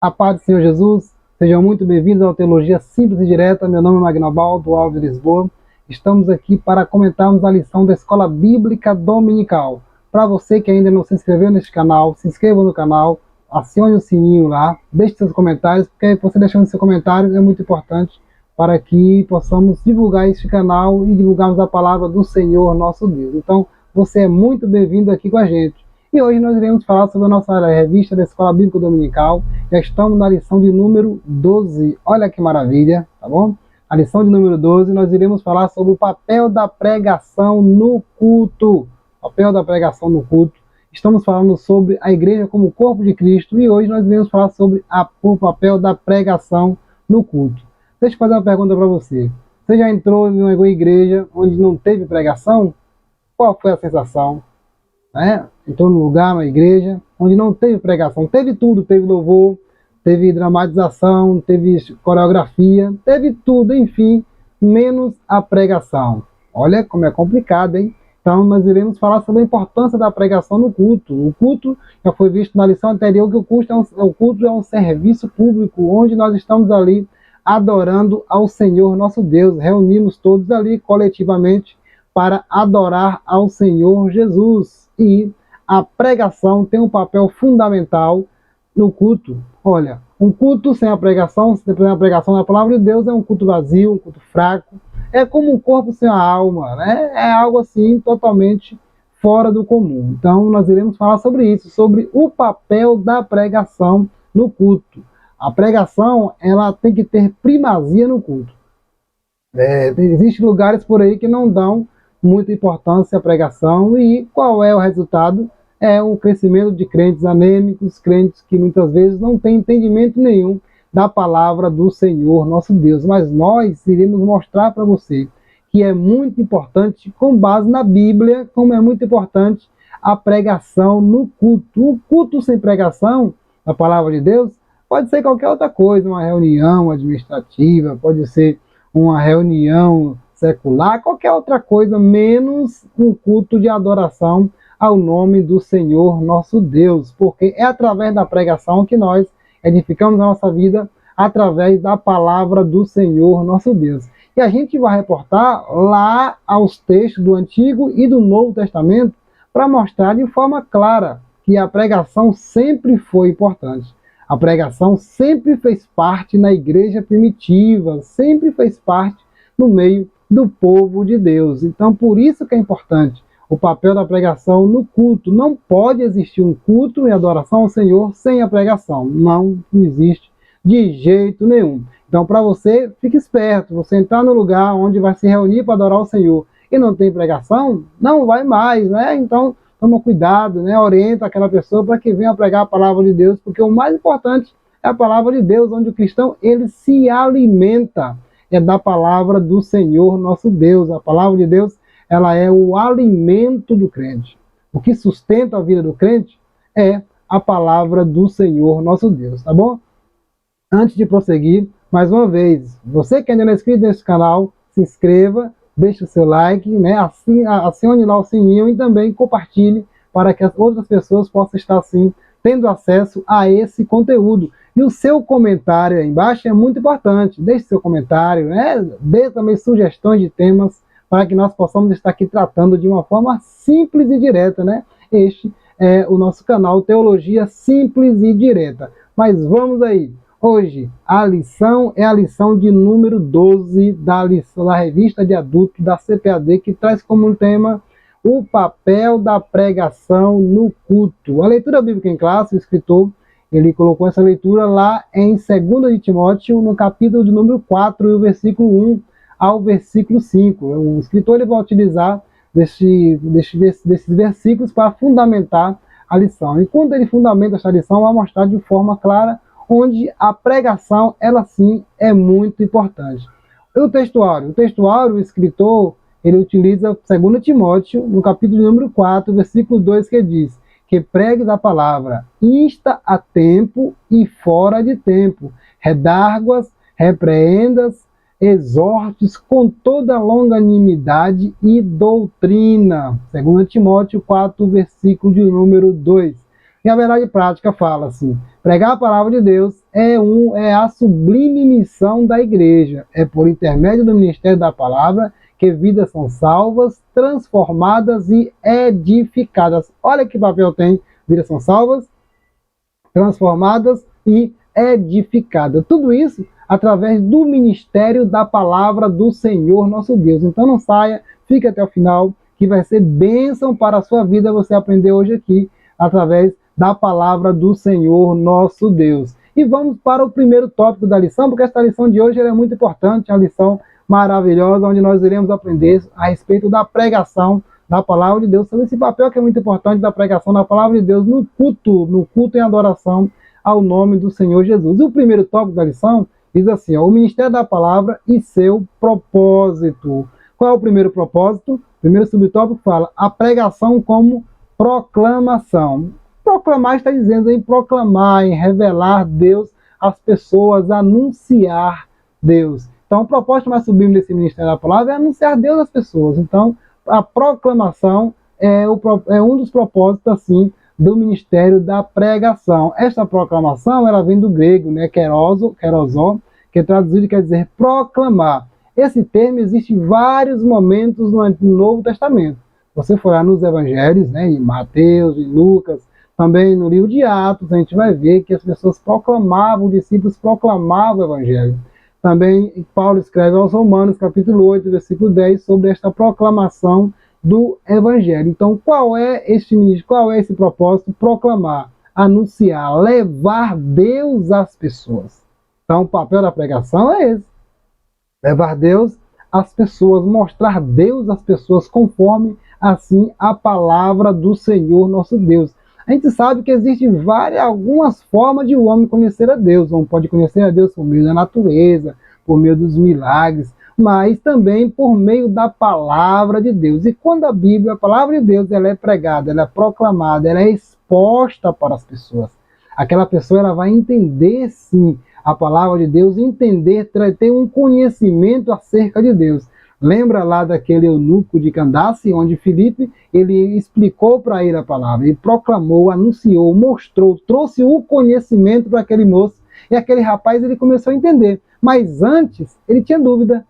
A paz do Senhor Jesus, sejam muito bem-vindos ao Teologia Simples e Direta. Meu nome é Magnobaldo Alves de Lisboa. Estamos aqui para comentarmos a lição da Escola Bíblica Dominical. Para você que ainda não se inscreveu neste canal, se inscreva no canal, acione o sininho lá, deixe seus comentários, porque você deixando seu comentário é muito importante para que possamos divulgar este canal e divulgarmos a palavra do Senhor nosso Deus. Então, você é muito bem-vindo aqui com a gente. E hoje nós iremos falar sobre a nossa revista da Escola Bíblica Dominical. Já estamos na lição de número 12. Olha que maravilha, tá bom? A lição de número 12, nós iremos falar sobre o papel da pregação no culto. Papel da pregação no culto. Estamos falando sobre a igreja como corpo de Cristo e hoje nós iremos falar sobre o papel da pregação no culto. Deixa eu fazer uma pergunta para você. Você já entrou em uma igreja onde não teve pregação? Qual foi a sensação? Entrou num lugar, uma igreja, onde não teve pregação, teve tudo, teve louvor, teve dramatização, teve coreografia, teve tudo, enfim, menos a pregação. Olha como é complicado, hein? Então nós iremos falar sobre a importância da pregação no culto. O culto, já foi visto na lição anterior, que o culto é um serviço público, onde nós estamos ali adorando ao Senhor nosso Deus, reunimos todos ali coletivamente para adorar ao Senhor Jesus. E a pregação tem um papel fundamental no culto. Olha, um culto sem a pregação da palavra de Deus é um culto vazio, um culto fraco. É como um corpo sem a alma, né? É algo assim totalmente fora do comum. Então nós iremos falar sobre isso, sobre o papel da pregação no culto. A pregação, ela tem que ter primazia no culto. Existem lugares por aí que não dão muita importância à pregação e qual é o resultado? É um crescimento de crentes anêmicos, crentes que muitas vezes não têm entendimento nenhum da palavra do Senhor nosso Deus. Mas nós iremos mostrar para você que é muito importante, com base na Bíblia, como é muito importante a pregação no culto. O culto sem pregação da palavra de Deus pode ser qualquer outra coisa, uma reunião administrativa, pode ser uma reunião secular, qualquer outra coisa, menos um culto de adoração ao nome do Senhor nosso Deus, porque é através da pregação que nós edificamos a nossa vida, através da palavra do Senhor nosso Deus. E a gente vai reportar lá aos textos do Antigo e do Novo Testamento para mostrar de forma clara que a pregação sempre foi importante. A pregação sempre fez parte na igreja primitiva, sempre fez parte no meio do povo de Deus. Então, por isso que é importante o papel da pregação no culto. Não pode existir um culto e adoração ao Senhor sem a pregação. Não existe de jeito nenhum. Então, para você, fique esperto. Você entrar no lugar onde vai se reunir para adorar o Senhor e não tem pregação, não vai mais, né? Então, toma cuidado, né? Orienta aquela pessoa para que venha pregar a palavra de Deus, porque o mais importante é a palavra de Deus, onde o cristão ele se alimenta é da palavra do Senhor nosso Deus. A palavra de Deus, ela é o alimento do crente. O que sustenta a vida do crente é a palavra do Senhor nosso Deus, tá bom? Antes de prosseguir, mais uma vez, você que ainda não é inscrito nesse canal, se inscreva, deixe o seu like, né? Acione lá o sininho e também compartilhe para que as outras pessoas possam estar assim tendo acesso a esse conteúdo. E o seu comentário aí embaixo é muito importante. Deixe seu comentário, né? Dê também sugestões de temas para que nós possamos estar aqui tratando de uma forma simples e direta, né? Este é o nosso canal Teologia Simples e Direta. Mas vamos aí. Hoje a lição é a lição de número 12 da revista de adulto da CPAD, que traz como um tema o papel da pregação no culto. A leitura bíblica em classe, o escritor, ele colocou essa leitura lá em 2 de Timóteo, no capítulo de número 4, o versículo 1 ao versículo 5. O escritor ele vai utilizar desses versículos para fundamentar a lição. E quando ele fundamenta essa lição, vai mostrar de forma clara onde a pregação, ela sim, é muito importante. E o textuário, o escritor, ele utiliza 2 Timóteo, no capítulo número 4, versículo 2, que diz que pregues a palavra, insta a tempo e fora de tempo, redarguas, repreendas, exortes com toda longanimidade e doutrina. 2 Timóteo 4, versículo de número 2. E a verdade prática fala assim: pregar a palavra de Deus é a sublime missão da igreja. É por intermédio do ministério da palavra que vidas são salvas, transformadas e edificadas. Olha que papel tem: vidas são salvas, transformadas e edificadas. Tudo isso através do ministério da palavra do Senhor nosso Deus. Então não saia, fique até o final, que vai ser bênção para a sua vida você aprender hoje aqui, através da palavra do Senhor nosso Deus. E vamos para o primeiro tópico da lição, porque esta lição de hoje é muito importante, é uma lição maravilhosa, onde nós iremos aprender a respeito da pregação da palavra de Deus, sobre esse papel que é muito importante da pregação da palavra de Deus no culto em adoração ao nome do Senhor Jesus. E o primeiro tópico da lição diz assim, ó, o ministério da palavra e seu propósito. Qual é o primeiro propósito? O primeiro subtópico fala a pregação como proclamação. Proclamar está dizendo em proclamar, em revelar Deus às pessoas, anunciar Deus. Então, o propósito mais sublime desse ministério da palavra é anunciar Deus às pessoas. Então, a proclamação é um dos propósitos, assim, do ministério da pregação. Esta proclamação, ela vem do grego, né, kerosó, que traduzido quer dizer proclamar. Esse termo existe em vários momentos no Novo Testamento. Você for lá nos evangelhos, né, em Mateus, em Lucas, também no livro de Atos, a gente vai ver que as pessoas proclamavam, os discípulos proclamavam o evangelho. Também Paulo escreve aos Romanos, capítulo 8, versículo 10, sobre esta proclamação do evangelho. Então, qual é esse propósito? Proclamar, anunciar, levar Deus às pessoas. Então, o papel da pregação é esse: levar Deus às pessoas, mostrar Deus às pessoas, conforme, assim, a palavra do Senhor nosso Deus. A gente sabe que existem algumas formas de o homem conhecer a Deus. O homem pode conhecer a Deus por meio da natureza, por meio dos milagres, mas também por meio da palavra de Deus. E quando a Bíblia, a palavra de Deus, ela é pregada, ela é proclamada, ela é exposta para as pessoas, aquela pessoa ela vai entender, sim, a palavra de Deus, entender, ter um conhecimento acerca de Deus. Lembra lá daquele eunuco de Candace, onde Filipe, ele explicou para ele a palavra, ele proclamou, anunciou, mostrou, trouxe o conhecimento para aquele moço, e aquele rapaz ele começou a entender. Mas antes, ele tinha dúvida,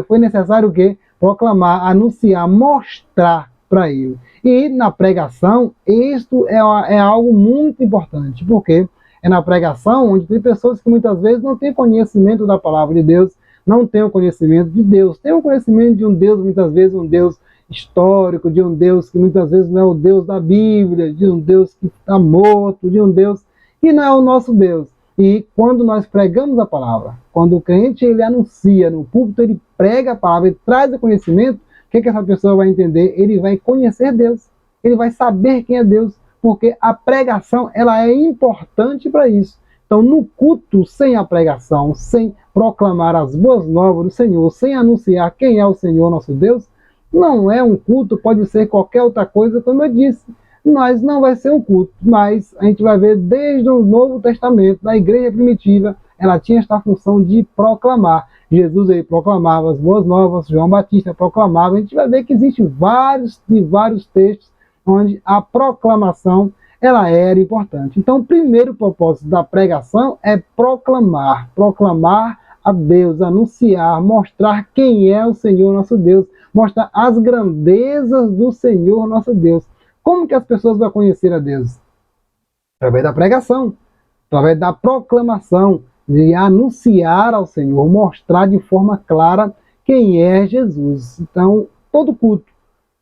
foi necessário o quê? Proclamar, anunciar, mostrar para ele. E na pregação, isto é algo muito importante, porque é na pregação onde tem pessoas que muitas vezes não têm conhecimento da palavra de Deus, não tem o conhecimento de Deus, tem o conhecimento de um Deus, muitas vezes um Deus histórico, de um Deus que muitas vezes não é o Deus da Bíblia, de um Deus que está morto, de um Deus que não é o nosso Deus. E quando nós pregamos a palavra, quando o crente ele anuncia no púlpito, ele prega a palavra, ele traz o conhecimento, o que essa pessoa vai entender? Ele vai conhecer Deus, ele vai saber quem é Deus, porque a pregação ela é importante para isso. Então, no culto, sem a pregação, sem proclamar as boas novas do Senhor, sem anunciar quem é o Senhor nosso Deus, não é um culto, pode ser qualquer outra coisa, como eu disse, mas não vai ser um culto. Mas a gente vai ver desde o Novo Testamento, na igreja primitiva, ela tinha esta função de proclamar. Jesus ele proclamava as boas novas, João Batista proclamava. A gente vai ver que existem vários textos onde a proclamação ela era importante. Então, o primeiro propósito da pregação é proclamar a Deus, anunciar, mostrar quem é o Senhor nosso Deus, mostrar as grandezas do Senhor nosso Deus. Como que as pessoas vão conhecer a Deus? Através da pregação, através da proclamação, de anunciar ao Senhor, mostrar de forma clara quem é Jesus. Então, todo culto,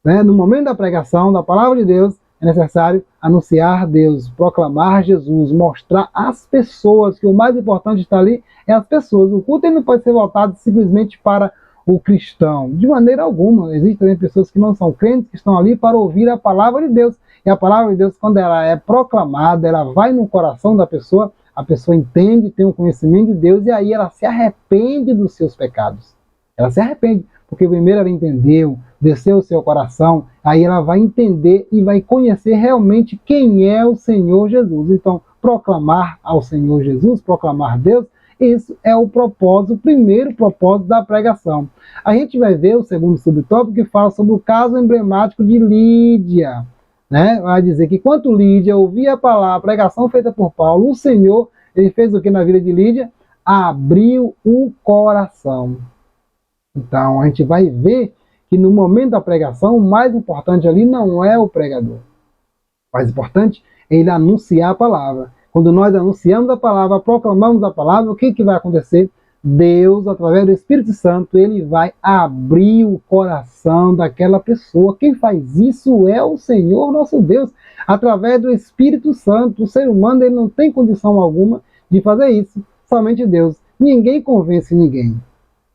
né, no momento da pregação da palavra de Deus, é necessário anunciar Deus, proclamar Jesus, mostrar às pessoas que o mais importante está ali é as pessoas. O culto ele não pode ser voltado simplesmente para o cristão, de maneira alguma. Existem também pessoas que não são crentes, que estão ali para ouvir a palavra de Deus. E a palavra de Deus, quando ela é proclamada, ela vai no coração da pessoa, a pessoa entende, tem um conhecimento de Deus, e aí ela se arrepende dos seus pecados. Ela se arrepende, porque primeiro ela entendeu, desceu o seu coração, aí ela vai entender e vai conhecer realmente quem é o Senhor Jesus. Então, proclamar ao Senhor Jesus, proclamar Deus, isso é o propósito, o primeiro propósito da pregação. A gente vai ver o segundo subtópico que fala sobre o caso emblemático de Lídia. né? Vai dizer que quando Lídia ouvia a pregação feita por Paulo, o Senhor, ele fez o que na vida de Lídia? Abriu o coração. Então a gente vai ver que no momento da pregação, o mais importante ali não é o pregador. O mais importante é ele anunciar a palavra. Quando nós anunciamos a palavra, proclamamos a palavra, o que vai acontecer? Deus, através do Espírito Santo, ele vai abrir o coração daquela pessoa. Quem faz isso é o Senhor nosso Deus, através do Espírito Santo. O ser humano ele não tem condição alguma de fazer isso, somente Deus. Ninguém convence ninguém.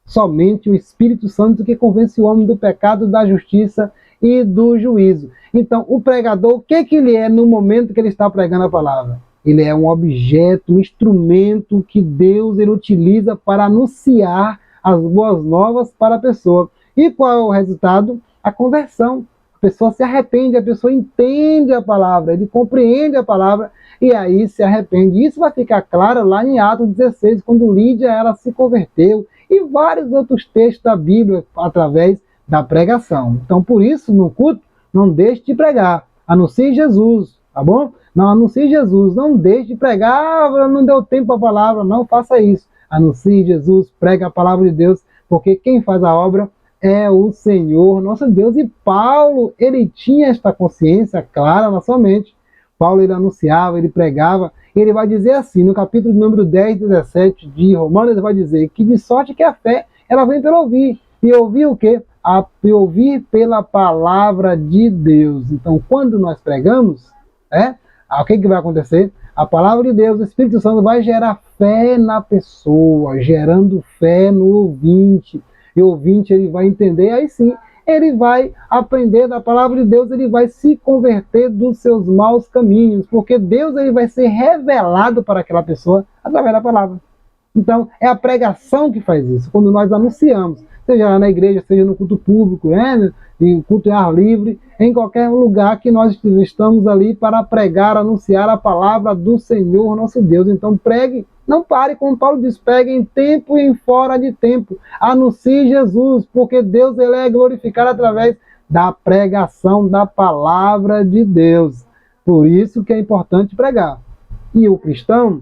Somente o Espírito Santo que convence o homem do pecado, da justiça e do juízo. Então, o pregador, o que ele é no momento que ele está pregando a palavra? Ele é um objeto, um instrumento que Deus ele utiliza para anunciar as boas novas para a pessoa. E qual é o resultado? A conversão. A pessoa se arrepende, a pessoa entende a palavra, ele compreende a palavra e aí se arrepende. Isso vai ficar claro lá em Atos 16, quando Lídia ela se converteu, e vários outros textos da Bíblia através da pregação. Então, por isso, no culto, não deixe de pregar. Anuncie Jesus, tá bom? Não anuncie Jesus, não deixe de pregar, não deu tempo para a palavra, não faça isso. Anuncie Jesus, prega a palavra de Deus, porque quem faz a obra é o Senhor, nosso Deus. E Paulo, ele tinha esta consciência clara na sua mente. Paulo, ele anunciava, ele pregava. Ele vai dizer assim, no capítulo número 10, 17 de Romanos, ele vai dizer que de sorte que a fé, ela vem pelo ouvir. E ouvir o quê? Ouvir pela palavra de Deus. Então, quando nós pregamos, o que vai acontecer? A palavra de Deus, o Espírito Santo vai gerar fé na pessoa, gerando fé no ouvinte. E o ouvinte ele vai entender, aí sim, ele vai aprender da palavra de Deus, ele vai se converter dos seus maus caminhos, porque Deus ele vai ser revelado para aquela pessoa através da palavra. Então, é a pregação que faz isso, quando nós anunciamos, seja lá na igreja, seja no culto público, em culto em ar livre, em qualquer lugar que nós estamos ali para pregar, anunciar a palavra do Senhor nosso Deus. Então, pregue. Não pare, como Paulo diz, pregue em tempo e em fora de tempo. Anuncie Jesus, porque Deus ele é glorificado através da pregação da palavra de Deus. Por isso que é importante pregar. E o cristão,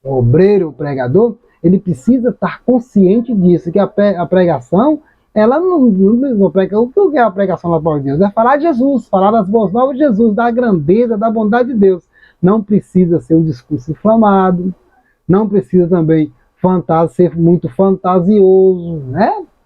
o obreiro, o pregador, ele precisa estar consciente disso, que a pregação, ela não prega. O que é a pregação da palavra de Deus? É falar de Jesus, falar das boas novas de Jesus, da grandeza, da bondade de Deus. Não precisa ser um discurso inflamado, não precisa também ser muito fantasioso,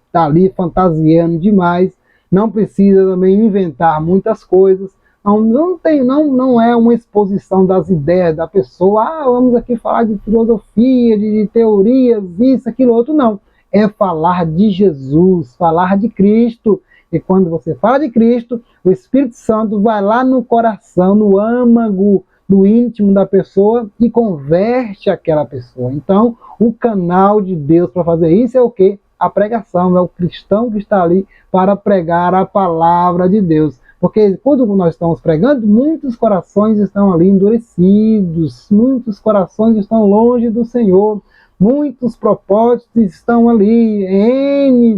tá ali fantasiando demais. Não precisa também inventar muitas coisas. Não é uma exposição das ideias da pessoa. Vamos aqui falar de filosofia, de teorias, isso, aquilo, outro. Não. É falar de Jesus, falar de Cristo. E quando você fala de Cristo, o Espírito Santo vai lá no coração, no âmago, do íntimo da pessoa e converte aquela pessoa. Então, o canal de Deus para fazer isso é o quê? A pregação, é o cristão que está ali para pregar a palavra de Deus. Porque quando nós estamos pregando, muitos corações estão ali endurecidos, muitos corações estão longe do Senhor, muitos propósitos estão ali,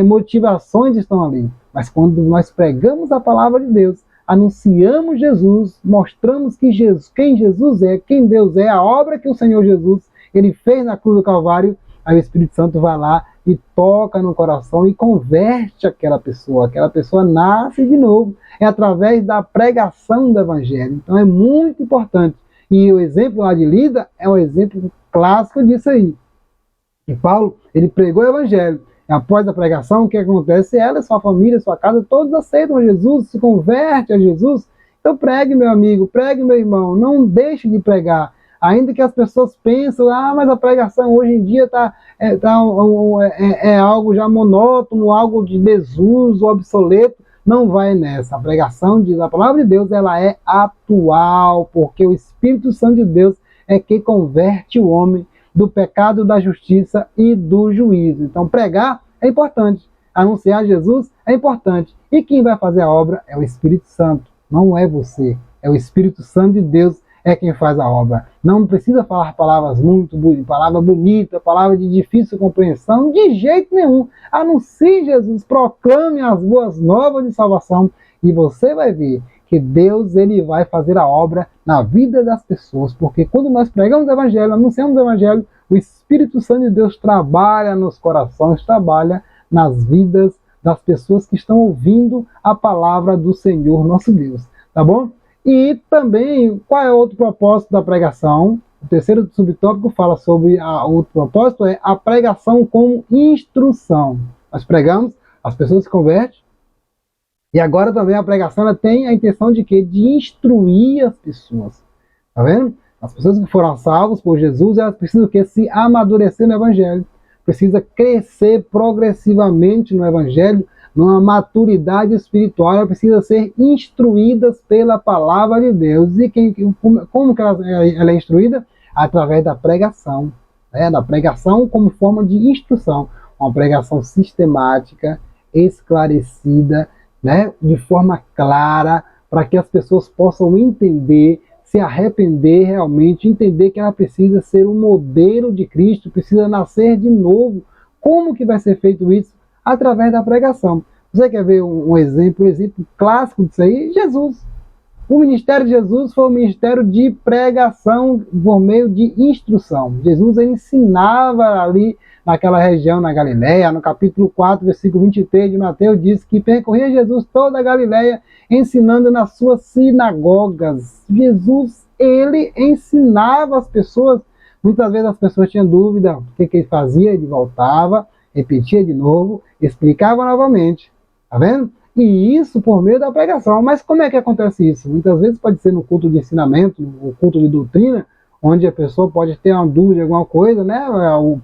motivações estão ali. Mas quando nós pregamos a palavra de Deus, anunciamos Jesus, mostramos que quem Jesus é, quem Deus é, a obra que o Senhor Jesus ele fez na cruz do Calvário, aí o Espírito Santo vai lá e toca no coração e converte aquela pessoa nasce de novo, é através da pregação do Evangelho. Então é muito importante, e o exemplo lá de Lida é um exemplo clássico disso aí. E Paulo, ele pregou o Evangelho. Após a pregação, o que acontece? Ela, sua família, sua casa, todos aceitam a Jesus, se convertem a Jesus. Então pregue, meu amigo, pregue, meu irmão, não deixe de pregar. Ainda que as pessoas pensem, mas a pregação hoje em dia é algo já monótono, algo de desuso, obsoleto. Não vai nessa. A pregação da palavra de Deus, ela é atual, porque o Espírito Santo de Deus é quem converte o homem do pecado, da justiça e do juízo. Então pregar é importante, anunciar Jesus é importante, e quem vai fazer a obra é o Espírito Santo, não é você, é o Espírito Santo de Deus é quem faz a obra. Não precisa falar palavras palavra bonita, palavra de difícil compreensão, de jeito nenhum. Anuncie Jesus, proclame as boas novas de salvação, e você vai ver que Deus ele vai fazer a obra na vida das pessoas, porque quando nós pregamos o Evangelho, anunciamos o Evangelho, o Espírito Santo de Deus trabalha nos corações, trabalha nas vidas das pessoas que estão ouvindo a palavra do Senhor nosso Deus, tá bom? E também, qual é outro propósito da pregação? O terceiro subtópico fala sobre outro propósito, é a pregação como instrução. Nós pregamos, as pessoas se convertem, e agora também a pregação ela tem a intenção de quê? De instruir as pessoas. Tá vendo? As pessoas que foram salvas por Jesus, elas precisam que se amadurecer no Evangelho. Precisa crescer progressivamente no Evangelho, numa maturidade espiritual. Elas precisam ser instruídas pela palavra de Deus. E como que ela é instruída? Através da pregação. Da pregação como forma de instrução. Uma pregação sistemática, esclarecida, de forma clara, para que as pessoas possam entender, se arrepender realmente, entender que ela precisa ser um modelo de Cristo, precisa nascer de novo. Como que vai ser feito isso? Através da pregação. Você quer ver um exemplo clássico disso aí? Jesus. O ministério de Jesus foi um ministério de pregação por meio de instrução. Jesus ensinava ali naquela região na Galileia, no capítulo 4, versículo 23 de Mateus, diz que percorria Jesus toda a Galileia, ensinando nas suas sinagogas. Jesus, ele ensinava as pessoas. Muitas vezes as pessoas tinham dúvida o que ele fazia, ele voltava, repetia de novo, explicava novamente. Tá vendo? E isso por meio da pregação. Mas como é que acontece isso? Muitas vezes pode ser no culto de ensinamento, no culto de doutrina, onde a pessoa pode ter uma dúvida de alguma coisa,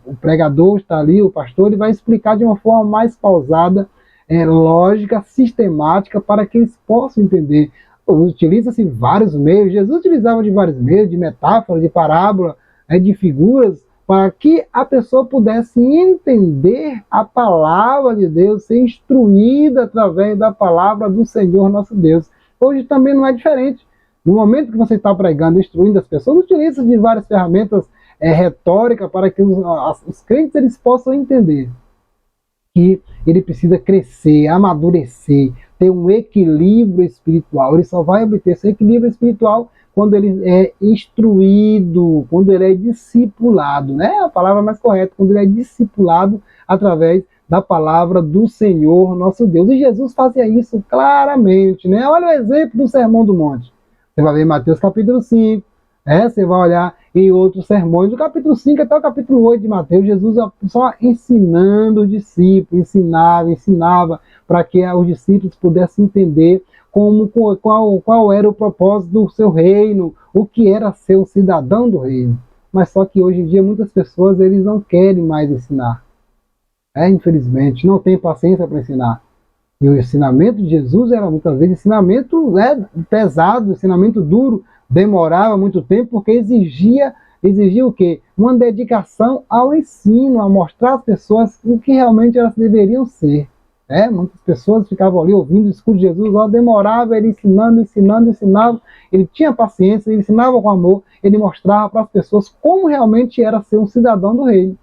o pregador está ali, o pastor, ele vai explicar de uma forma mais pausada, lógica, sistemática, para que eles possam entender. Utiliza-se vários meios, Jesus utilizava de vários meios, de metáfora, de parábola, de figuras, para que a pessoa pudesse entender a palavra de Deus, ser instruída através da palavra do Senhor nosso Deus. Hoje também não é diferente. No momento que você está pregando, instruindo as pessoas, utiliza de várias ferramentas retóricas para que os crentes eles possam entender que ele precisa crescer, amadurecer, ter um equilíbrio espiritual. Ele só vai obter esse equilíbrio espiritual quando ele é instruído, quando ele é discipulado, a palavra mais correta, quando ele é discipulado através da palavra do Senhor nosso Deus. E Jesus fazia isso claramente, Olha o exemplo do Sermão do Monte. Você vai ver em Mateus capítulo 5, você vai olhar em outros sermões, do capítulo 5 até o capítulo 8 de Mateus, Jesus só ensinando os discípulos, ensinava para que os discípulos pudessem entender qual era o propósito do seu reino, o que era ser um cidadão do reino. Mas só que hoje em dia muitas pessoas eles não querem mais ensinar. Infelizmente, não tem paciência para ensinar. E o ensinamento de Jesus era muitas vezes ensinamento pesado, ensinamento duro, demorava muito tempo porque exigia o quê? Uma dedicação ao ensino, a mostrar às pessoas o que realmente elas deveriam ser. Muitas pessoas ficavam ali ouvindo o discurso de Jesus, demorava ele ensinava, ele tinha paciência, ele ensinava com amor, ele mostrava para as pessoas como realmente era ser um cidadão do reino.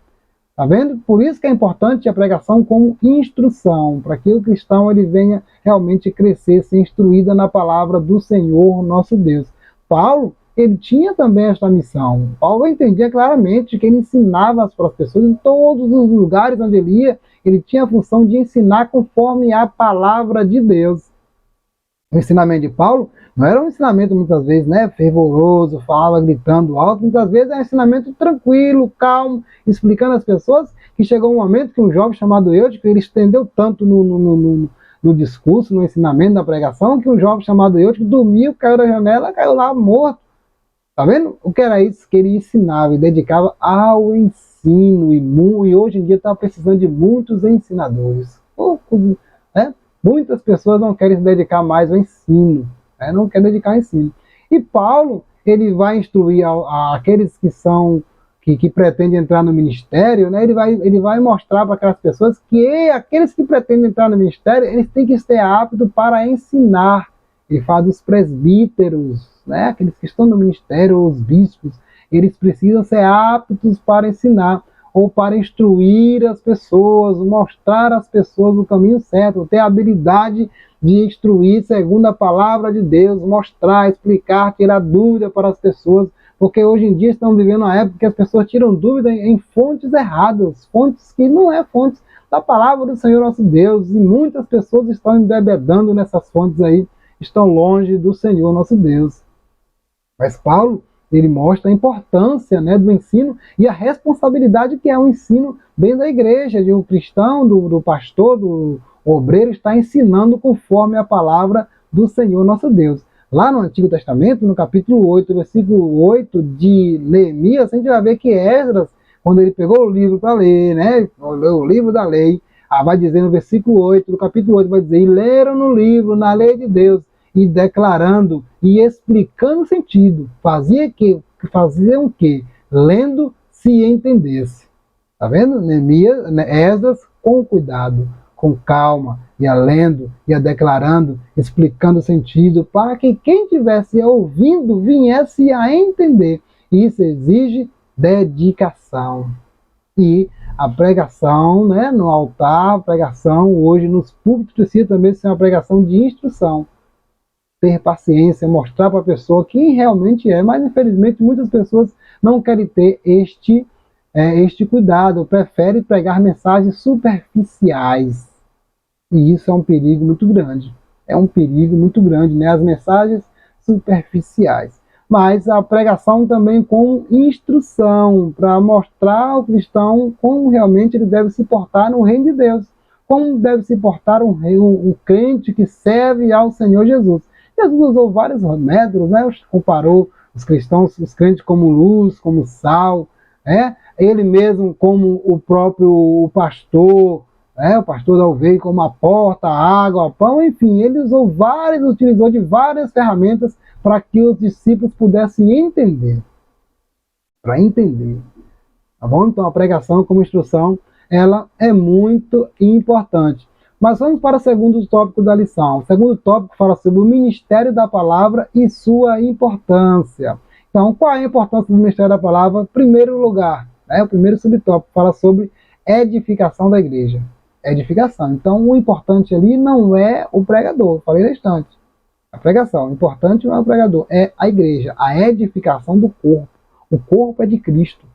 Tá vendo? Por isso que é importante a pregação como instrução, para que o cristão ele venha realmente crescer, ser instruída na palavra do Senhor nosso Deus. Paulo, ele tinha também esta missão. Paulo entendia claramente que ele ensinava as pessoas em todos os lugares onde ele ia, ele tinha a função de ensinar conforme a palavra de Deus. O ensinamento de Paulo não era um ensinamento muitas vezes fervoroso, falava gritando alto, muitas vezes é um ensinamento tranquilo, calmo, explicando às pessoas que chegou um momento que um jovem chamado Eutico, ele estendeu tanto no discurso, no ensinamento, na pregação, que um jovem chamado Eutico dormiu, caiu da janela, caiu lá morto. Tá vendo? O que era isso que ele ensinava e dedicava ao ensino, e hoje em dia está precisando de muitos ensinadores. Muitas pessoas não querem se dedicar mais ao ensino, não querem dedicar ao ensino. E Paulo, ele vai instruir aqueles que pretendem entrar no ministério, ele vai mostrar para aquelas pessoas que aqueles que pretendem entrar no ministério, eles têm que estar aptos para ensinar. Ele fala dos presbíteros, aqueles que estão no ministério, os bispos, eles precisam ser aptos para ensinar, ou para instruir as pessoas, mostrar às pessoas o caminho certo, ter a habilidade de instruir segundo a palavra de Deus, mostrar, explicar, tirar dúvida para as pessoas, porque hoje em dia estamos vivendo uma época que as pessoas tiram dúvida em fontes erradas, fontes que não é fontes da palavra do Senhor nosso Deus, e muitas pessoas estão embebedando nessas fontes aí, estão longe do Senhor nosso Deus. Mas Paulo, ele mostra a importância, né, do ensino e a responsabilidade que é o ensino dentro da igreja, de um cristão, do pastor, do obreiro, está ensinando conforme a palavra do Senhor nosso Deus. Lá no Antigo Testamento, no capítulo 8, versículo 8 de Neemias, a gente vai ver que Esdras, quando ele pegou o livro para ler, né, o livro da lei, vai dizer no versículo 8, do capítulo 8, vai dizer, e leram no livro, na lei de Deus, e declarando e explicando o sentido. Faziam o que? Lendo se entendesse. Tá vendo? Neemias, Esdras, com cuidado, com calma, ia lendo, ia declarando, explicando o sentido, para que quem estivesse ouvindo viesse a entender. Isso exige dedicação. E a pregação, né, no altar, a pregação hoje nos púlpitos precisa também ser uma pregação de instrução. Ter paciência, mostrar para a pessoa quem realmente é, mas infelizmente muitas pessoas não querem ter este cuidado, preferem pregar mensagens superficiais. E isso é um perigo muito grande. É um perigo muito grande, né? As mensagens superficiais. Mas a pregação também com instrução, para mostrar ao cristão como realmente ele deve se portar no reino de Deus. Como deve se portar um crente que serve ao Senhor Jesus. Jesus usou vários métodos, né? Comparou os cristãos, os crentes como luz, como sal, né? Ele mesmo como o próprio pastor, o pastor da ovelha, como a porta, a água, o pão, enfim, ele utilizou de várias ferramentas para que os discípulos pudessem entender. Para entender. Tá bom? Então a pregação como instrução, ela é muito importante. Mas vamos para o segundo tópico da lição. O segundo tópico fala sobre o ministério da palavra e sua importância. Então, qual é a importância do ministério da palavra? Primeiro lugar, o primeiro subtópico fala sobre edificação da igreja. Edificação. Então, o importante ali não é o pregador, falei na estante. A pregação, o importante não é o pregador, é a igreja, a edificação do corpo. O corpo é de Cristo,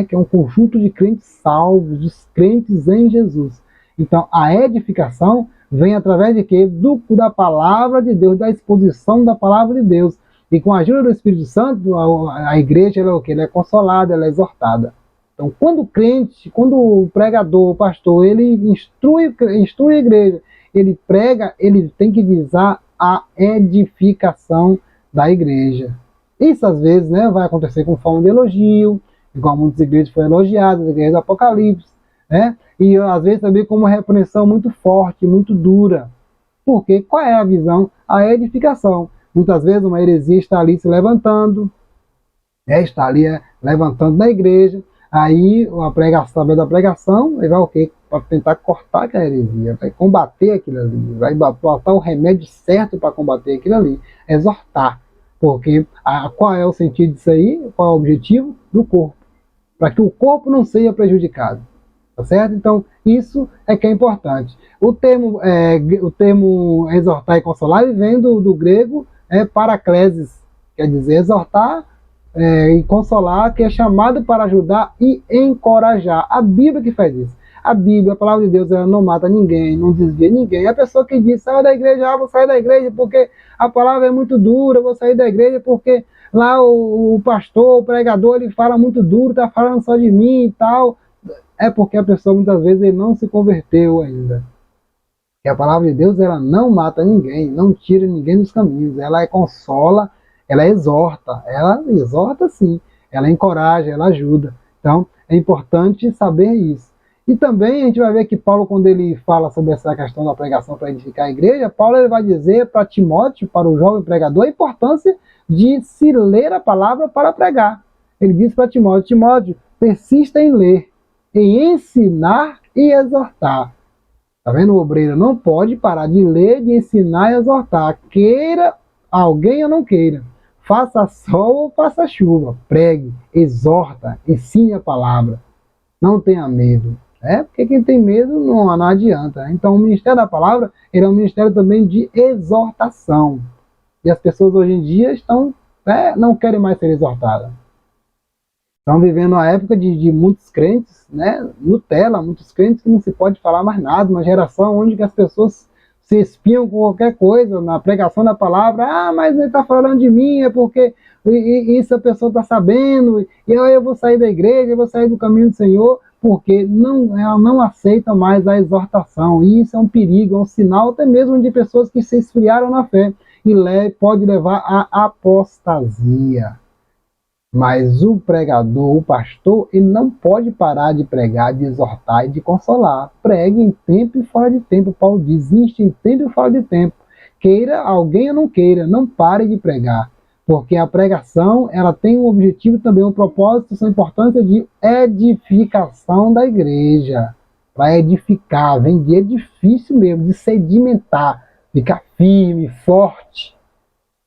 que é um conjunto de crentes salvos, dos crentes em Jesus. Então, a edificação vem através de quê? Da palavra de Deus, da exposição da palavra de Deus. E com a ajuda do Espírito Santo, a igreja ela é o quê? Ela é consolada, ela é exortada. Então, quando o crente, quando o pregador, o pastor, ele instrui a igreja, ele prega, ele tem que visar a edificação da igreja. Isso, às vezes, vai acontecer com forma de elogio, igual muitas igrejas foram elogiadas, as igrejas do Apocalipse, e às vezes também com uma repreensão muito forte, muito dura. Porque qual é a visão? A edificação. Muitas vezes uma heresia está ali se levantando, está ali levantando na igreja, aí a pregação, através da pregação, ele vai o quê? Para tentar cortar aquela heresia, vai combater aquilo ali, vai botar o remédio certo para combater aquilo ali, exortar. Porque qual é o sentido disso aí? Qual é o objetivo? Do corpo. Para que o corpo não seja prejudicado. Tá certo? Então, isso é que é importante. O termo exortar e consolar vem do grego paraclesis, quer dizer exortar e consolar, que é chamado para ajudar e encorajar. A Bíblia que faz isso. A Bíblia, a palavra de Deus, ela não mata ninguém, não desvia ninguém. A pessoa que diz, sai da igreja, vou sair da igreja porque a palavra é muito dura, vou sair da igreja porque lá o pastor, o pregador, ele fala muito duro, está falando só de mim e tal. É porque a pessoa muitas vezes ele não se converteu ainda. E a palavra de Deus, ela não mata ninguém, não tira ninguém dos caminhos. Ela consola, ela exorta sim, ela encoraja, ela ajuda. Então é importante saber isso. E também a gente vai ver que Paulo, quando ele fala sobre essa questão da pregação para edificar a igreja, Paulo ele vai dizer para Timóteo, para o jovem pregador, a importância de se ler a palavra para pregar. Ele diz para Timóteo, Timóteo, persista em ler, em ensinar e exortar. Tá vendo? O obreiro não pode parar de ler, de ensinar e exortar. Queira alguém ou não queira. Faça sol ou faça chuva. Pregue, exorta, ensine a palavra. Não tenha medo. Porque quem tem medo não adianta. Então o ministério da palavra, ele é um ministério também de exortação. E as pessoas hoje em dia não querem mais ser exortadas. Estão vivendo uma época de muitos crentes, Nutella, muitos crentes que não se pode falar mais nada, uma geração onde as pessoas se espiam com qualquer coisa, na pregação da palavra, mas ele está falando de mim, é porque isso a pessoa está sabendo, e eu vou sair da igreja, eu vou sair do caminho do Senhor, porque ela não aceita mais a exortação, e isso é um perigo, é um sinal até mesmo de pessoas que se esfriaram na fé, e pode levar à apostasia. Mas o pregador, o pastor, ele não pode parar de pregar, de exortar e de consolar. Pregue em tempo e fora de tempo. Paulo diz, existe em tempo e fora de tempo. Queira alguém ou não queira, não pare de pregar. Porque a pregação, ela tem um objetivo também, um propósito, sua importância de edificação da igreja. Para edificar, vem de edifício mesmo, de sedimentar, ficar firme, forte.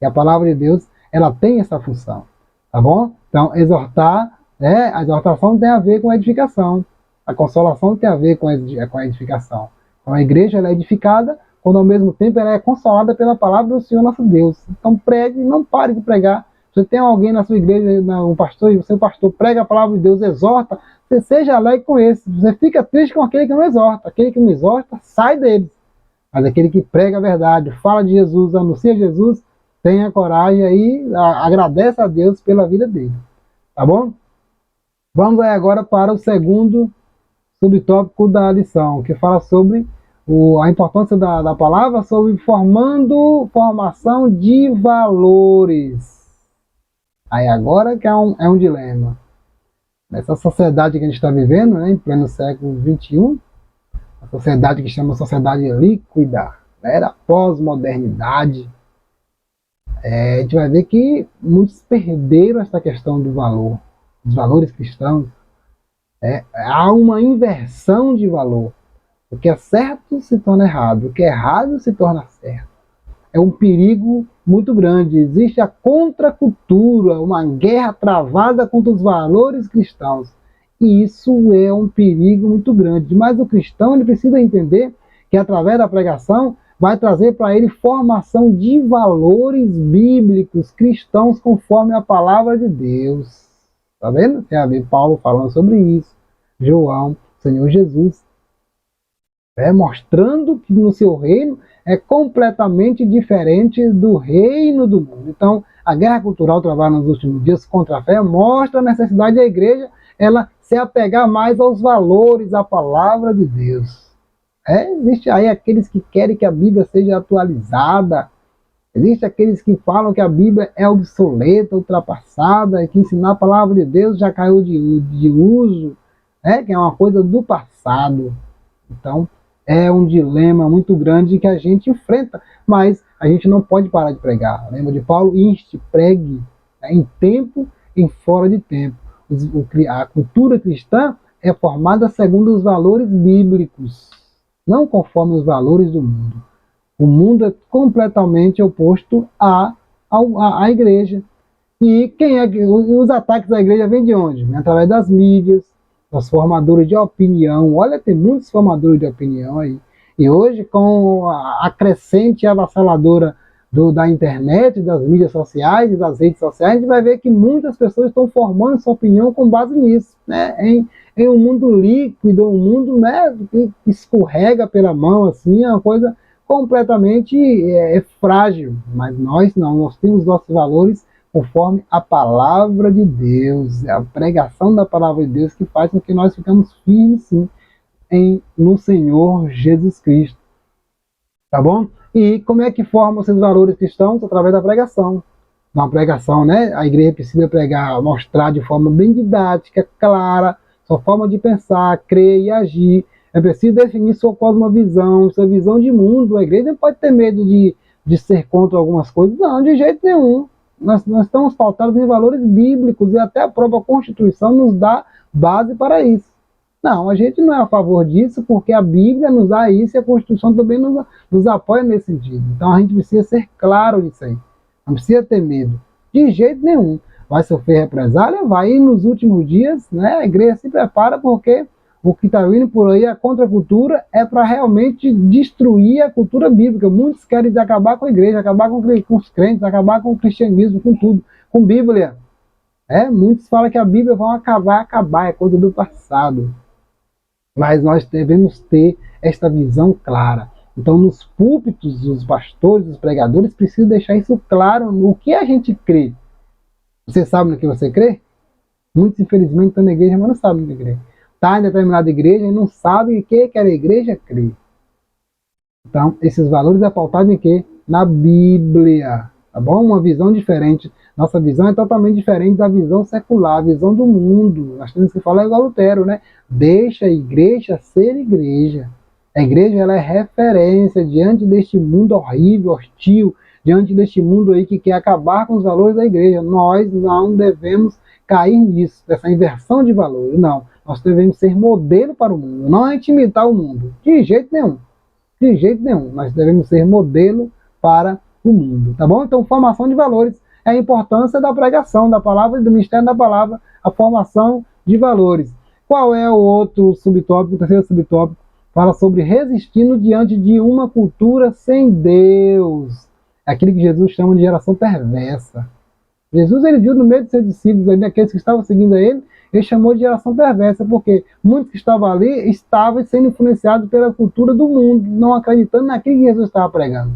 E a palavra de Deus, ela tem essa função. Tá bom? Então, exortar, a exortação tem a ver com a edificação. A consolação tem a ver com a edificação. Então, a igreja ela é edificada quando, ao mesmo tempo, ela é consolada pela palavra do Senhor nosso Deus. Então, pregue, não pare de pregar. Se você tem alguém na sua igreja, um pastor, e o seu pastor prega a palavra de Deus, exorta, você seja alegre com esse. Você fica triste com aquele que não exorta. Aquele que não exorta, sai dele. Mas aquele que prega a verdade, fala de Jesus, anuncia Jesus, tenha coragem aí, agradece a Deus pela vida dele. Tá bom? Vamos aí agora para o segundo subtópico da lição, que fala sobre a importância da palavra, sobre formação de valores. Aí agora que é um dilema. Nessa sociedade que a gente está vivendo, em pleno século XXI, a sociedade que chama sociedade líquida, era pós-modernidade, a gente vai ver que muitos perderam essa questão do valor, dos valores cristãos. Há uma inversão de valor. O que é certo se torna errado, o que é errado se torna certo. É um perigo muito grande. Existe a contracultura, uma guerra travada contra os valores cristãos. E isso é um perigo muito grande. Mas o cristão ele precisa entender que através da pregação vai trazer para ele formação de valores bíblicos cristãos conforme a palavra de Deus. Tá vendo? Tem a ver Paulo falando sobre isso, João, Senhor Jesus, mostrando que no seu reino é completamente diferente do reino do mundo. Então, a guerra cultural travada nos últimos dias contra a fé mostra a necessidade da igreja ela se apegar mais aos valores, à palavra de Deus. Existe aí aqueles que querem que a Bíblia seja atualizada. Existe aqueles que falam que a Bíblia é obsoleta, ultrapassada, e que ensinar a palavra de Deus já caiu de uso, que é uma coisa do passado. Então, é um dilema muito grande que a gente enfrenta, mas a gente não pode parar de pregar. Lembra de Paulo? Inste, pregue, em tempo e fora de tempo. A cultura cristã é formada segundo os valores bíblicos, não conforme os valores do mundo. O mundo é completamente oposto à igreja. E os ataques à igreja vêm de onde? Através das mídias, dos formadores de opinião. Olha, tem muitos formadores de opinião aí. E hoje, com a crescente e avassaladora da internet, das mídias sociais e das redes sociais, a gente vai ver que muitas pessoas estão formando sua opinião com base nisso, em um mundo líquido, um mundo que escorrega pela mão, assim, é uma coisa completamente frágil. Mas nós não, nós temos nossos valores conforme a palavra de Deus, a pregação da palavra de Deus que faz com que nós ficamos firmes, sim, no Senhor Jesus Cristo. Tá bom? E como é que formam esses valores cristãos? Através da pregação. Na pregação, a igreja precisa pregar, mostrar de forma bem didática, clara, sua forma de pensar, crer e agir. É preciso definir sua cosmovisão, sua visão de mundo. A igreja não pode ter medo de ser contra algumas coisas. Não, de jeito nenhum. Nós estamos pautados em valores bíblicos e até a própria Constituição nos dá base para isso. Não, a gente não é a favor disso porque a Bíblia nos dá isso e a Constituição também nos apoia nesse sentido. Então a gente precisa ser claro nisso aí. Não precisa ter medo. De jeito nenhum. Vai sofrer represália? Vai. E nos últimos dias, a igreja se prepara porque o que está vindo por aí, a contracultura, é para realmente destruir a cultura bíblica. Muitos querem acabar com a igreja, acabar com os crentes, acabar com o cristianismo, com tudo, com Bíblia. Muitos falam que a Bíblia vai acabar, é coisa do passado. Mas nós devemos ter esta visão clara. Então, nos púlpitos, os pastores, os pregadores precisam deixar isso claro no que a gente crê. Você sabe no que você crê? Muitos, infelizmente, estão na igreja, mas não sabem no que crê. Está em determinada igreja e não sabe o que a igreja crê. Então, esses valores é pautado em quê? Na Bíblia. Tá bom? Uma visão diferente. Nossa visão é totalmente diferente da visão secular, a visão do mundo. Nós temos que falar igual Lutero, né? Deixa a igreja ser igreja. A igreja, ela é referência diante deste mundo horrível, hostil, diante deste mundo aí que quer acabar com os valores da igreja. Nós não devemos cair nisso, dessa inversão de valores. Não. Nós devemos ser modelo para o mundo, não é imitar o mundo. De jeito nenhum. De jeito nenhum. Nós devemos ser modelo para o mundo. Tá bom? Então, formação de valores é a importância da pregação, da palavra, do ministério da palavra, a formação de valores. Qual é o outro subtópico, o terceiro subtópico? Fala sobre resistindo diante de uma cultura sem Deus. É aquilo que Jesus chama de geração perversa. Jesus, ele viu no meio de seus discípulos, aqueles que estavam seguindo a ele chamou de geração perversa, porque muitos que estavam ali estavam sendo influenciados pela cultura do mundo, não acreditando naquilo que Jesus estava pregando.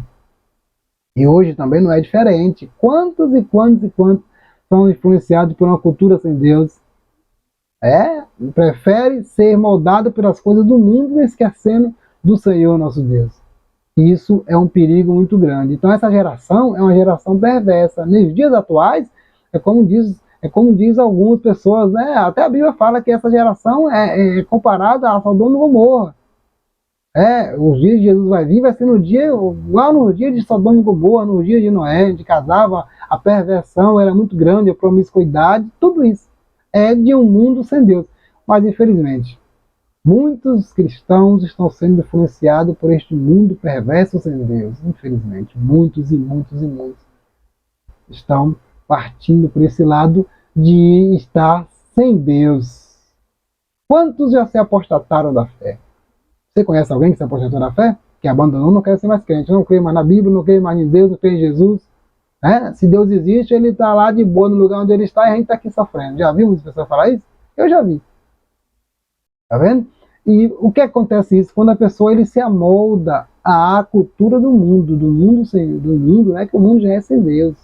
E hoje também não é diferente. Quantos e quantos são influenciados por uma cultura sem Deus? Prefere ser moldado pelas coisas do mundo, esquecendo do Senhor nosso Deus. Isso é um perigo muito grande. Então essa geração é uma geração perversa. Nos dias atuais, é como diz algumas pessoas, né? Até a Bíblia fala que essa geração é comparada a Sodoma e Gomorra. Os dias de Jesus vai vir, vai ser igual no dia de Sodoma e Gomorra, no dia de Noé, onde casava, a perversão era muito grande, a promiscuidade, tudo isso é de um mundo sem Deus. Mas infelizmente, muitos cristãos estão sendo influenciados por este mundo perverso sem Deus. Infelizmente, muitos estão partindo por esse lado de estar sem Deus. Quantos já se apostataram da fé? Você conhece alguém que se apostatou da fé? Que abandonou, não quer ser mais crente, não crê mais na Bíblia, não crê mais em Deus, não crê em Jesus. Se Deus existe, ele está lá de boa no lugar onde ele está e a gente está aqui sofrendo. Já viu muitas pessoas falar isso? Eu já vi. Tá vendo? E o que acontece isso? Quando a pessoa ele se amolda à cultura do mundo, né? Que o mundo já é sem Deus.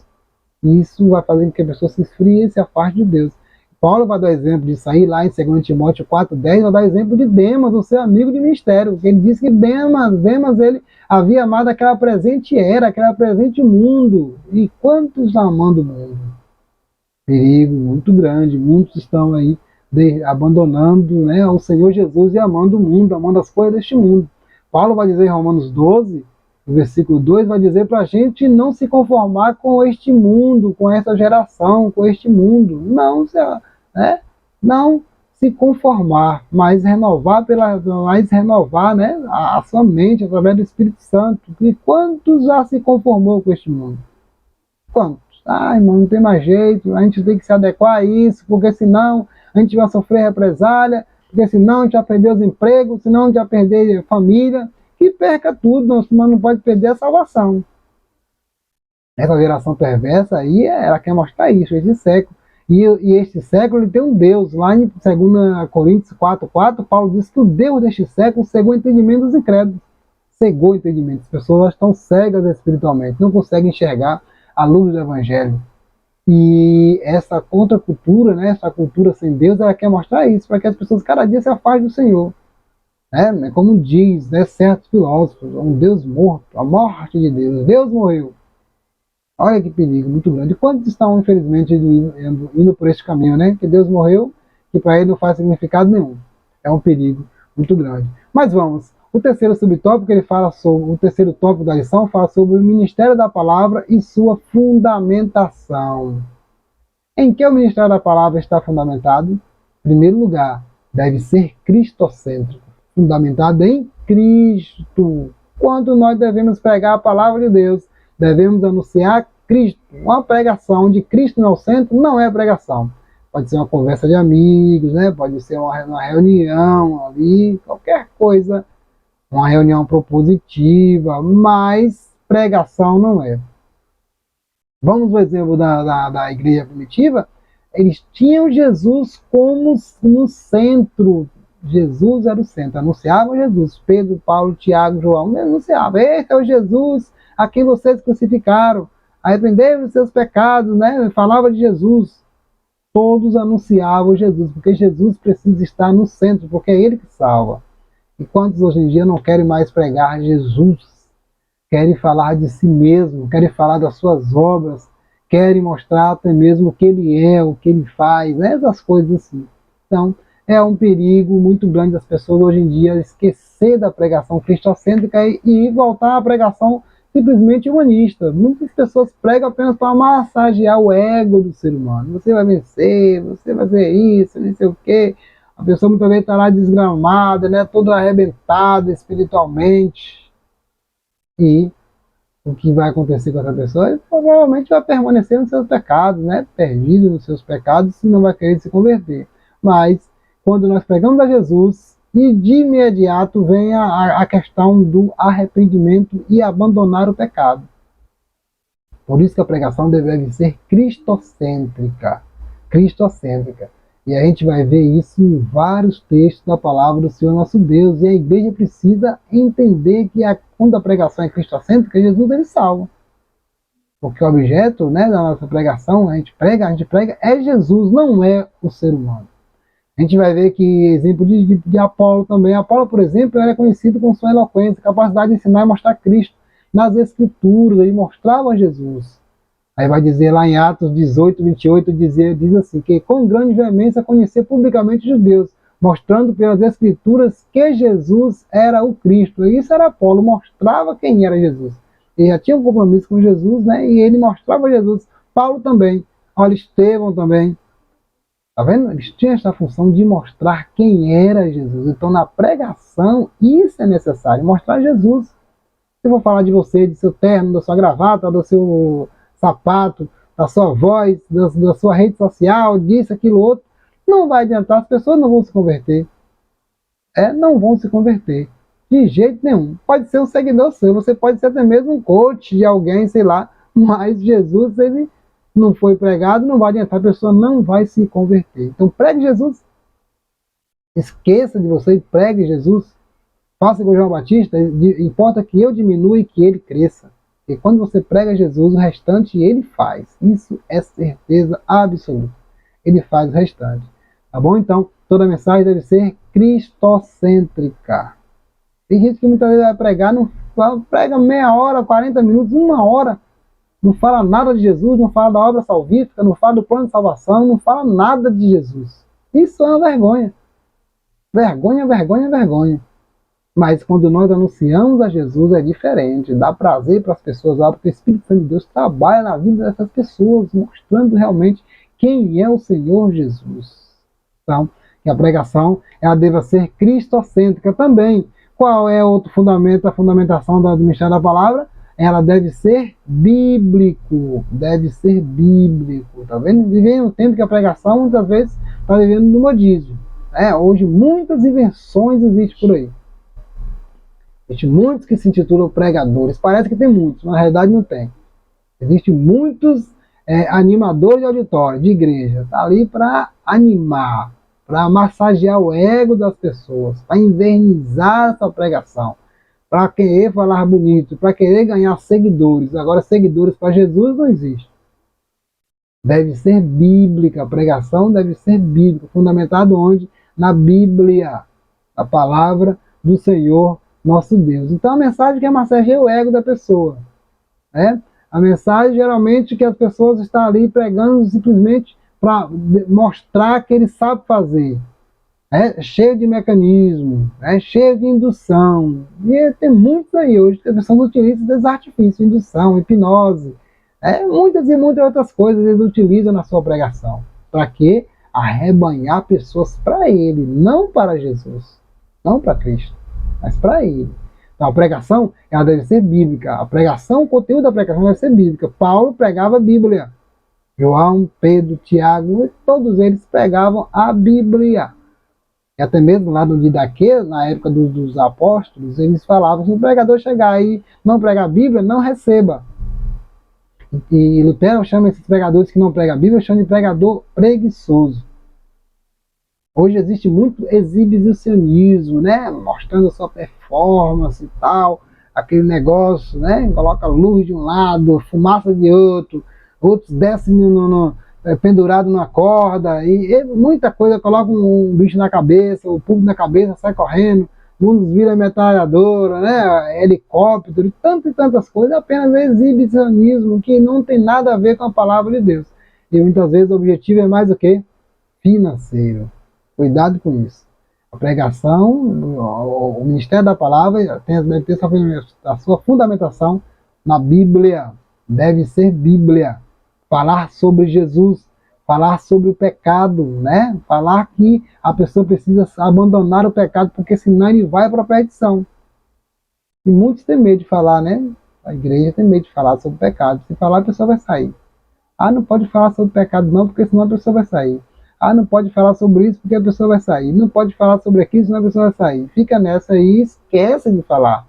Isso vai fazer com que a pessoa se esfrie e se afaste de Deus. Paulo vai dar exemplo disso aí lá em 2 Timóteo 4,10, vai dar exemplo de Demas, o seu amigo de ministério. Ele disse que Demas ele havia amado aquela presente era, aquela presente mundo. E quantos estão amando o mundo? Perigo muito grande, muitos estão aí abandonando, né, o Senhor Jesus e amando o mundo, amando as coisas deste mundo. Paulo vai dizer em Romanos 12, no versículo 2, vai dizer para a gente não se conformar com este mundo, com essa geração, com este mundo. Não se conformar, mas renovar, né, a sua mente através do Espírito Santo. E quantos já se conformou com este mundo? Quantos? Irmão, não tem mais jeito, a gente tem que se adequar a isso, porque senão a gente vai sofrer represália, porque senão a gente vai perder os empregos, senão a gente vai perder a família, que perca tudo, mas não pode perder a salvação. Essa geração perversa aí, ela quer mostrar isso, esse século. E este século ele tem um Deus. Lá em 2 Coríntios 4,4, Paulo diz que o Deus deste século cegou o entendimento dos incrédulos. Cegou o entendimento. As pessoas estão cegas espiritualmente, não conseguem enxergar a luz do Evangelho. E essa contracultura, né, essa cultura sem Deus, ela quer mostrar isso, para que as pessoas cada dia se afastem do Senhor. Como diz, né, certos filósofos, um Deus morto, a morte de Deus, Deus morreu. Olha que perigo muito grande. Quantos estão, infelizmente, indo por este caminho, né? Que Deus morreu, que para ele não faz significado nenhum. É um perigo muito grande. Mas vamos. O terceiro subtópico, ele fala sobre, o terceiro tópico da lição, fala sobre o ministério da palavra e sua fundamentação. Em que o ministério da palavra está fundamentado? Em primeiro lugar, deve ser cristocêntrico. Fundamentado em Cristo. Quando nós devemos pregar a palavra de Deus, devemos anunciar Cristo. Uma pregação de Cristo no centro não é pregação. pode ser uma conversa de amigos, né? Pode ser uma reunião ali, qualquer coisa, uma reunião propositiva, mas pregação não é. Vamos ao exemplo da igreja primitiva, eles tinham Jesus como no centro. Jesus era o centro, anunciavam Jesus. Pedro, Paulo, Tiago, João anunciavam: este é o Jesus a quem vocês crucificaram, arrependei-vos dos seus pecados, né? Falava de Jesus. Todos anunciavam Jesus, porque Jesus precisa estar no centro, porque é ele que salva. E quantos hoje em dia não querem mais pregar Jesus? Querem falar de si mesmo, querem falar das suas obras, querem mostrar até mesmo o que ele é, o que ele faz, né? Essas coisas assim. Então, é um perigo muito grande das pessoas hoje em dia esquecer da pregação cristocêntrica e voltar à pregação simplesmente humanista. Muitas pessoas pregam apenas para massagear o ego do ser humano. Você vai vencer, você vai ver isso, não sei o quê. A pessoa muitas vezes está lá desgramada, né? Toda arrebentada espiritualmente. E o que vai acontecer com essa pessoa? Ele provavelmente vai permanecer nos seus pecados, né? Perdido nos seus pecados, e não vai querer se converter. Mas, quando nós pregamos a Jesus, e de imediato vem a questão do arrependimento e abandonar o pecado. Por isso que a pregação deve ser cristocêntrica. Cristocêntrica. E a gente vai ver isso em vários textos da palavra do Senhor nosso Deus. E a igreja precisa entender que quando a pregação é cristocêntrica, Jesus ele salva. Porque o objeto, né, da nossa pregação, a gente prega, é Jesus, não é o ser humano. A gente vai ver que exemplo de Apolo também. Apolo, por exemplo, era conhecido com sua eloquência, capacidade de ensinar e mostrar Cristo nas Escrituras. Ele mostrava Jesus. Aí vai dizer lá em Atos 18, 28, diz assim, que com grande veemência conhecer publicamente os judeus, mostrando pelas Escrituras que Jesus era o Cristo. E isso era Apolo, mostrava quem era Jesus. Ele já tinha um compromisso com Jesus, né? E ele mostrava Jesus. Paulo também. Olha, Estevão também. Tá vendo? Eles tinham essa função de mostrar quem era Jesus. Então, na pregação, isso é necessário, mostrar Jesus. Se eu vou falar de você, de seu terno, da sua gravata, do seu sapato, da sua voz, da sua rede social, disso, aquilo, outro, não vai adiantar, as pessoas não vão se converter. Não vão se converter. De jeito nenhum. Pode ser um seguidor seu, você pode ser até mesmo um coach de alguém, sei lá, mas Jesus, ele não foi pregado, não vai adiantar, a pessoa não vai se converter. Então pregue Jesus. Esqueça de você e pregue Jesus. Faça com João Batista, importa que eu diminua e que ele cresça. E quando você prega Jesus, o restante ele faz. Isso é certeza absoluta. Ele faz o restante. Tá bom? Então, toda mensagem deve ser cristocêntrica. Tem gente que muitas vezes vai pregar, não prega meia hora, 40 minutos, uma hora. Não fala nada de Jesus, não fala da obra salvífica, não fala do plano de salvação, não fala nada de Jesus. Isso é uma vergonha. Vergonha, vergonha, vergonha. Mas quando nós anunciamos a Jesus é diferente, dá prazer para as pessoas lá, porque o Espírito Santo de Deus trabalha na vida dessas pessoas, mostrando realmente quem é o Senhor Jesus. Então, que a pregação ela deva ser cristocêntrica também. Qual é outro fundamento, a fundamentação do ministério da palavra? Ela deve ser bíblico, tá vendo? Vivendo um tempo que a pregação muitas vezes está vivendo no modismo. Hoje muitas invenções existem por aí. Existem muitos que se intitulam pregadores. Parece que tem muitos, mas na realidade não tem. Existem muitos animadores de auditório, de igreja. Está ali para animar, para massagear o ego das pessoas, para invernizar essa pregação, para querer falar bonito, para querer ganhar seguidores. Agora, seguidores para Jesus não existe. Deve ser bíblica, a pregação deve ser bíblica, fundamentado onde? Na Bíblia, a palavra do Senhor nosso Deus. Então a mensagem quer massagear o ego da pessoa. A mensagem geralmente que as pessoas estão ali pregando simplesmente para mostrar que ele sabe fazer. Cheio de mecanismo, cheio de indução. E tem muitos aí hoje que as pessoas utilizam desses artifícios, indução, hipnose, muitas e muitas outras coisas eles utilizam na sua pregação. Para quê? Arrebanhar pessoas para ele, não para Jesus, não para Cristo, mas para ele. Então a pregação ela deve ser bíblica. A pregação, o conteúdo da pregação deve ser bíblica. Paulo pregava a Bíblia. João, Pedro, Tiago, todos eles pregavam a Bíblia. E até mesmo lá no Didaquê, na época dos apóstolos, eles falavam: se o pregador chegar e não pregar a Bíblia, não receba. E Lutero chama esses pregadores que não pregam a Bíblia, chama de pregador preguiçoso. Hoje existe muito exibicionismo, né? Mostrando a sua performance e tal, aquele negócio, né? Coloca luz de um lado, fumaça de outro, outros descem pendurado numa corda, e muita coisa, coloca um bicho na cabeça, o público na cabeça, sai correndo, uns vira metralhadora, né? Helicóptero, e tantas coisas, apenas exibicionismo que não tem nada a ver com a palavra de Deus. E muitas vezes o objetivo é mais o quê? Financeiro. Cuidado com isso. A pregação, o ministério da palavra deve ter a sua fundamentação na Bíblia. Deve ser Bíblia. Falar sobre Jesus, falar sobre o pecado, né? Falar que a pessoa precisa abandonar o pecado, porque senão ele vai para a perdição. E muitos têm medo de falar, né? A igreja tem medo de falar sobre o pecado. Se falar, a pessoa vai sair. Ah, não pode falar sobre o pecado não, porque senão a pessoa vai sair. Ah, não pode falar sobre isso porque a pessoa vai sair. Não pode falar sobre aquilo senão a pessoa vai sair. Fica nessa aí e esquece de falar.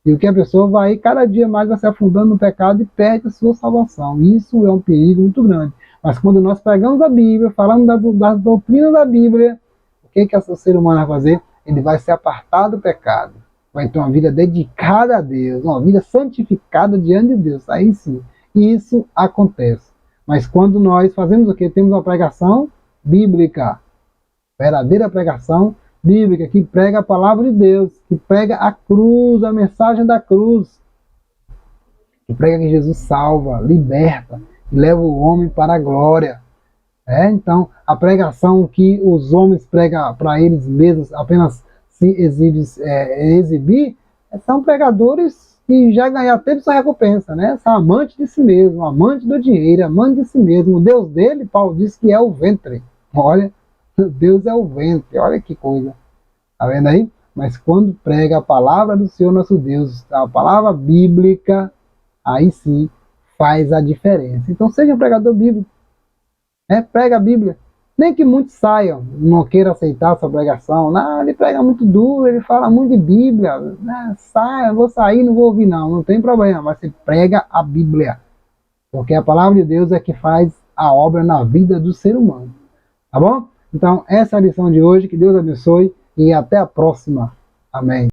E o que a pessoa vai, cada dia mais, vai se afundando no pecado e perde a sua salvação. Isso é um perigo muito grande. Mas quando nós pegamos a Bíblia, falamos das doutrinas da Bíblia, o que o ser humano vai fazer? Ele vai se apartar do pecado. Vai ter uma vida dedicada a Deus, uma vida santificada diante de Deus. Aí sim, isso acontece. Mas quando nós fazemos o que? Temos uma pregação bíblica, verdadeira pregação bíblica, que prega a palavra de Deus, que prega a cruz, a mensagem da cruz, que prega que Jesus salva, liberta e leva o homem para a glória. Então, a pregação que os homens pregam para eles mesmos, apenas se exibir, são pregadores que já ganharam tempo sua recompensa, né? São amantes de si mesmo, amantes do dinheiro, amantes de si mesmo. O Deus dele, Paulo diz que é o ventre. Olha, Deus é o ventre, olha que coisa. Tá vendo aí? Mas quando prega a palavra do Senhor nosso Deus, a palavra bíblica, aí sim faz a diferença. Então seja um pregador bíblico. Prega a Bíblia. Nem que muitos saiam, não queiram aceitar a sua pregação. Não, ele prega muito duro, ele fala muito de Bíblia. Sai, vou sair, não vou ouvir não tem problema. Mas você prega a Bíblia. Porque a palavra de Deus é que faz a obra na vida do ser humano. Tá bom? Então, essa é a lição de hoje. Que Deus abençoe e até a próxima. Amém.